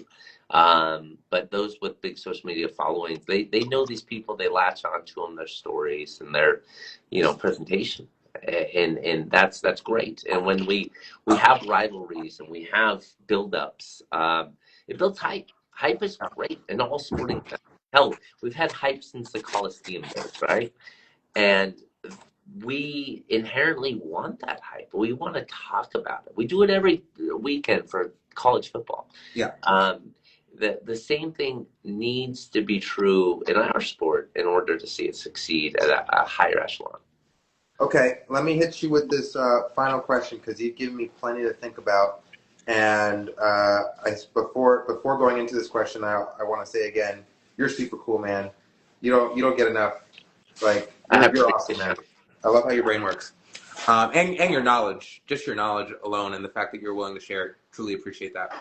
But those with big social media followings, they know these people, they latch onto them, their stories and their, you know, presentation. And that's great. And when we have rivalries and we have build-ups, it builds hype. Hype is great in all sporting events. Hell, we've had hype since the Coliseum days, right? And we inherently want that hype. We want to talk about it. We do it every weekend for college football. Yeah. The same thing needs to be true in our sport in order to see it succeed at a higher echelon. Okay, let me hit you with this final question, because you've given me plenty to think about. And before going into this question, I want to say again, you're super cool, man. You don't get enough. Like, you're awesome, man. I love how your brain works, and your knowledge, just your knowledge alone, and the fact that you're willing to share it. Truly appreciate that.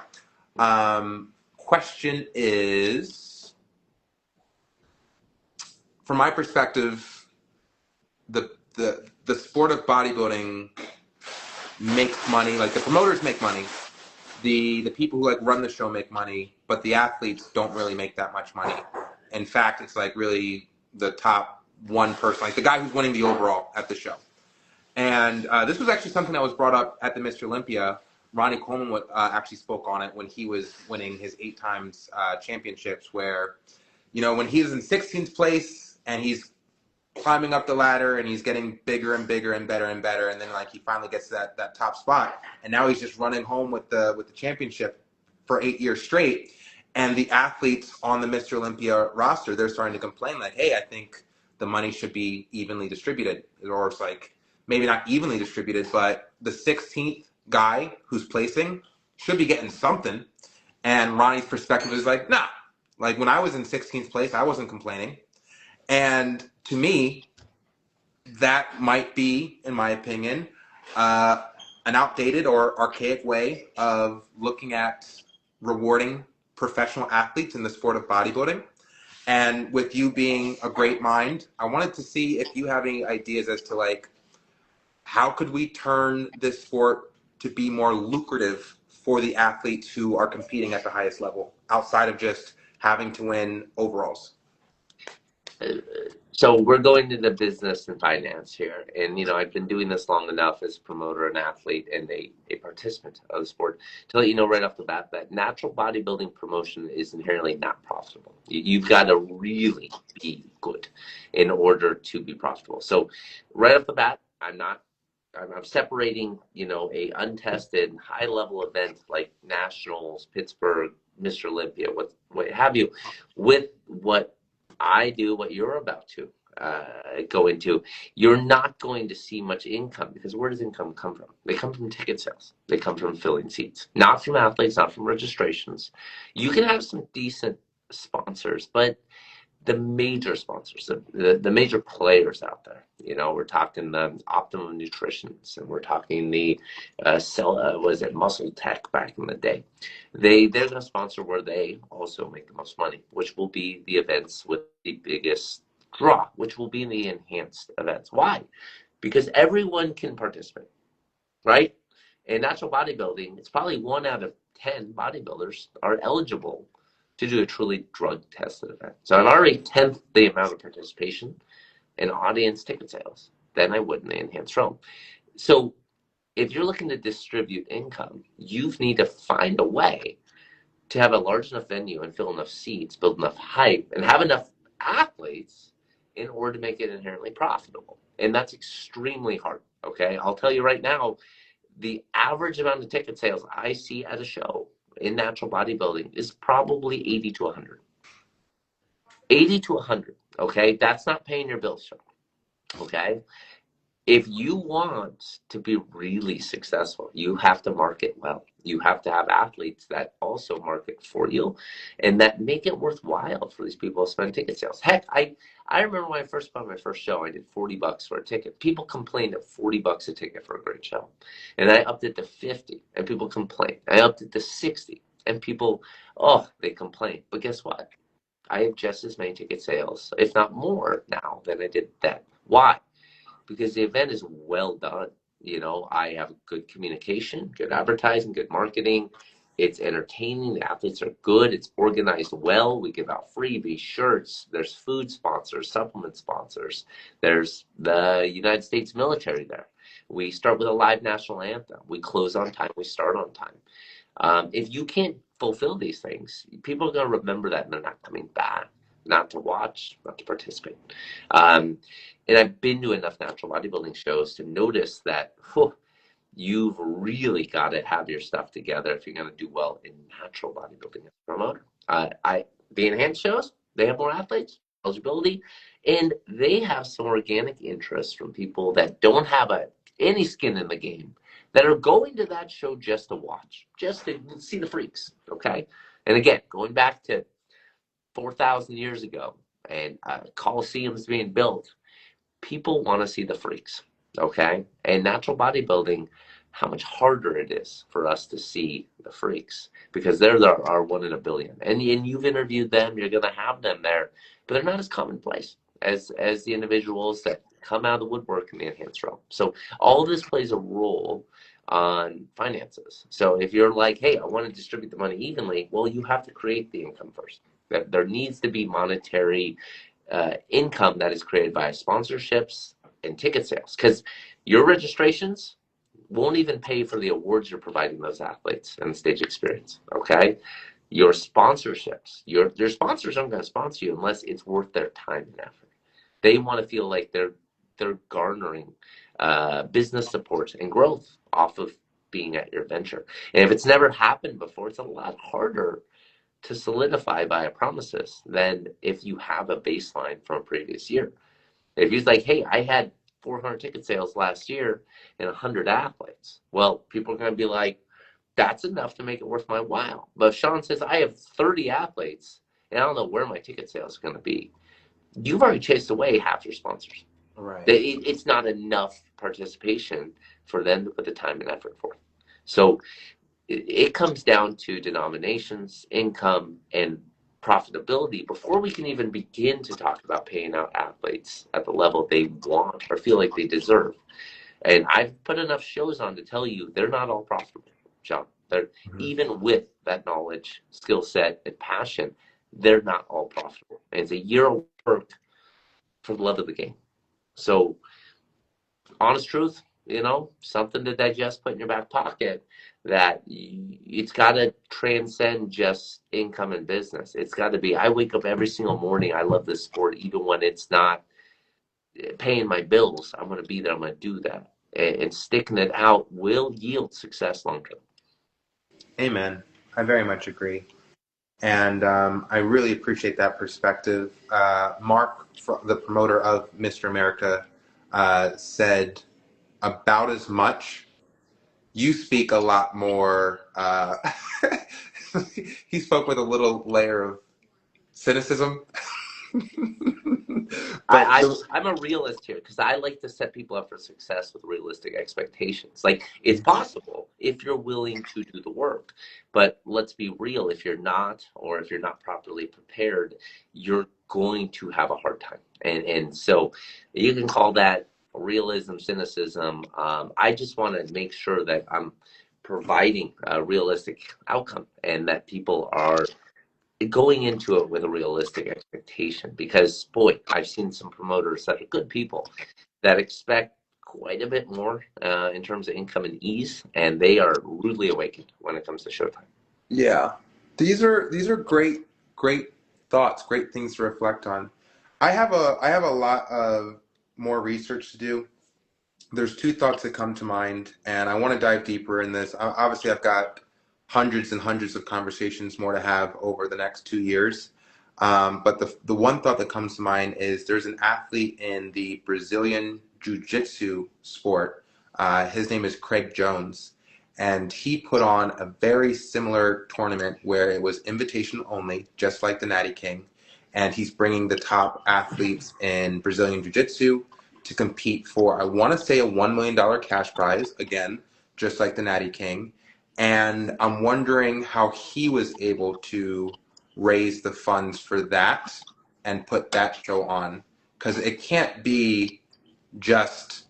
Question is, from my perspective, the sport of bodybuilding makes money. Like, the promoters make money, the people who like run the show make money, but the athletes don't really make that much money. In fact, it's like really the top one person, like the guy who's winning the overall at the show. And this was actually something that was brought up at the Mr. Olympia. Ronnie Coleman actually spoke on it when he was winning his 8 times championships, where, you know, when he was in 16th place and he's climbing up the ladder and he's getting bigger and bigger and better and better, and then like he finally gets to that top spot, and now he's just running home with the championship for 8 years straight. And the athletes on the Mr. Olympia roster, they're starting to complain like, hey, I think the money should be evenly distributed. Or it's like, maybe not evenly distributed, but the 16th guy who's placing should be getting something. And Ronnie's perspective is like, nah, like when I was in 16th place, I wasn't complaining. And to me, that might be, in my opinion, an outdated or archaic way of looking at rewarding professional athletes in the sport of bodybuilding. And with you being a great mind, I wanted to see if you have any ideas as to like, how could we turn this sport to be more lucrative for the athletes who are competing at the highest level outside of just having to win overalls? So we're going into business and finance here. And, I've been doing this long enough as a promoter, an athlete, and a participant of the sport to let you know right off the bat that natural bodybuilding promotion is inherently not profitable. You've got to really be good in order to be profitable. So right off the bat, I'm separating, a untested high level event like Nationals, Pittsburgh, Mr. Olympia, what have you, with what I do, what you're about to go into. You're not going to see much income, because where does income come from? They come from ticket sales. They come from filling seats, not from athletes, not from registrations. You can have some decent sponsors, but the major sponsors, the major players out there, we're talking the Optimum Nutritions, and we're talking the was it Muscle Tech back in the day. They're going to sponsor where they also make the most money, which will be the events with the biggest draw, which will be in the enhanced events. Why? Because everyone can participate, right? In natural bodybuilding, it's probably 1 out of 10 bodybuilders are eligible to do a truly drug-tested event. So I've already 10th the amount of participation in audience ticket sales than I would in the enhanced realm. So if you're looking to distribute income, you need to find a way to have a large enough venue and fill enough seats, build enough hype, and have enough athletes in order to make it inherently profitable. And that's extremely hard, okay? I'll tell you right now, the average amount of ticket sales I see at a show in natural bodybuilding is probably 80 to 100. 80 to 100, okay? That's not paying your bills, okay? If you want to be really successful, you have to market well. You have to have athletes that also market for you and that make it worthwhile for these people to spend ticket sales. Heck, I remember when I first bought my first show, I did $40 for a ticket. People complained at $40 a ticket for a great show. And I upped it to 50 and people complained. I upped it to 60 and people, they complained. But guess what? I have just as many ticket sales, if not more now, than I did then. Why? Because the event is well done. I have good communication, good advertising, good marketing. It's entertaining. The athletes are good. It's organized well. We give out freebies, shirts. There's food sponsors, supplement sponsors. There's the United States military there. We start with a live national anthem. We close on time. We start on time. If you can't fulfill these things, people are going to remember that and they're not coming back, not to watch, not to participate. And I've been to enough natural bodybuilding shows to notice that you've really got to have your stuff together if you're going to do well in natural bodybuilding as a promoter. The enhanced shows, they have more athletes, eligibility, and they have some organic interest from people that don't have any skin in the game, that are going to that show just to watch, just to see the freaks, okay? And again, going back to 4,000 years ago and coliseums being built, people want to see the freaks, okay? And natural bodybuilding, how much harder it is for us to see the freaks, because they're our 1 in a billion. And you've interviewed them, you're going to have them there, but they're not as commonplace as the individuals that come out of the woodwork in the enhanced realm. So all of this plays a role on finances. So if you're like, hey, I want to distribute the money evenly, well, you have to create the income first. There needs to be monetary income that is created by sponsorships and ticket sales, because your registrations won't even pay for the awards you're providing those athletes and the stage experience, okay? Your sponsorships, your sponsors aren't going to sponsor you unless it's worth their time and effort. They want to feel like they're garnering business support and growth off of being at your venture. And if it's never happened before, it's a lot harder to solidify via promises than if you have a baseline from a previous year. If you're like, hey, I had 400 ticket sales last year and 100 athletes, well, people are going to be like, that's enough to make it worth my while. But if Shaun says, I have 30 athletes and I don't know where my ticket sales are going to be, you've already chased away half your sponsors. Right. It's not enough participation for them to put the time and effort forth. So it comes down to denominations, income, and profitability before we can even begin to talk about paying out athletes at the level they want or feel like they deserve. And I've put enough shows on to tell you they're not all profitable, Shaun. They're even with that knowledge, skill set, and passion, they're not all profitable. And it's a year of work for the love of the game. So, honest truth, something to digest, put in your back pocket. That it's got to transcend just income and business. It's got to be. I wake up every single morning. I love this sport, even when it's not paying my bills. I'm going to be there. I'm going to do that, and sticking it out will yield success long term. Amen. I very much agree. And I really appreciate that perspective. Mark, the promoter of Mr. America, said about as much. You speak a lot more. He spoke with a little layer of cynicism. I'm a realist here because I like to set people up for success with realistic expectations. Like, it's possible if you're willing to do the work, but let's be real. If you're not, or if you're not properly prepared, you're going to have a hard time. And so you can call that realism, cynicism. I just want to make sure that I'm providing a realistic outcome and that people are going into it with a realistic expectation, because boy, I've seen some promoters that are good people that expect quite a bit more in terms of income and ease, and they are rudely awakened when it comes to showtime. Yeah, these are great thoughts, great things to reflect on. I have a lot of more research to do. There's two thoughts that come to mind, and I want to dive deeper in this. Obviously, I've got hundreds and hundreds of conversations more to have over the next 2 years. But the one thought that comes to mind is there's an athlete in the Brazilian Jiu-Jitsu sport. His name is Craig Jones, and he put on a very similar tournament where it was invitation only, just like the Natty King. And he's bringing the top athletes in Brazilian Jiu-Jitsu to compete for, I want to say, a $1 million cash prize, again, just like the Natty King. And I'm wondering how he was able to raise the funds for that and put that show on. Because it can't be just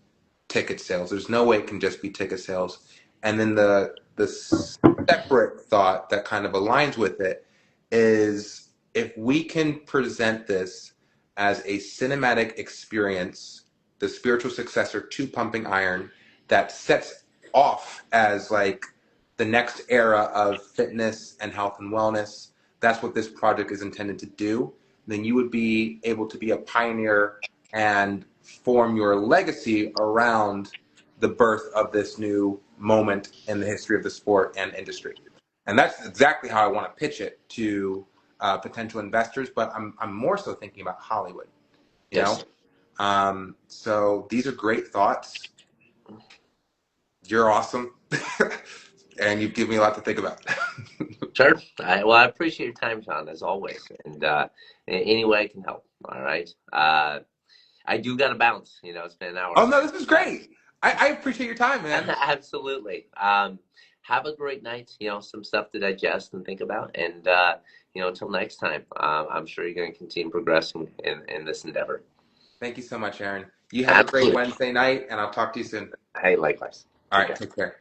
ticket sales. There's no way it can just be ticket sales. And then the separate thought that kind of aligns with it is, if we can present this as a cinematic experience, the spiritual successor to Pumping Iron, that sets off as like the next era of fitness and health and wellness, that's what this project is intended to do, then you would be able to be a pioneer and form your legacy around the birth of this new moment in the history of the sport and industry. And that's exactly how I want to pitch it to potential investors, but I'm more so thinking about Hollywood, you Yes. know? So these are great thoughts. You're awesome. And you've given me a lot to think about. Sure. I appreciate your time, Shaun, as always. And any way I can help. All right. I do got to bounce. It's been an hour. Oh, no, this is great. I appreciate your time, man. Absolutely. Have a great night. Some stuff to digest and think about. And, until next time, I'm sure you're going to continue progressing in this endeavor. Thank you so much, Aaron. You have a great Wednesday night, and I'll talk to you soon. Hey, likewise. All right, take care.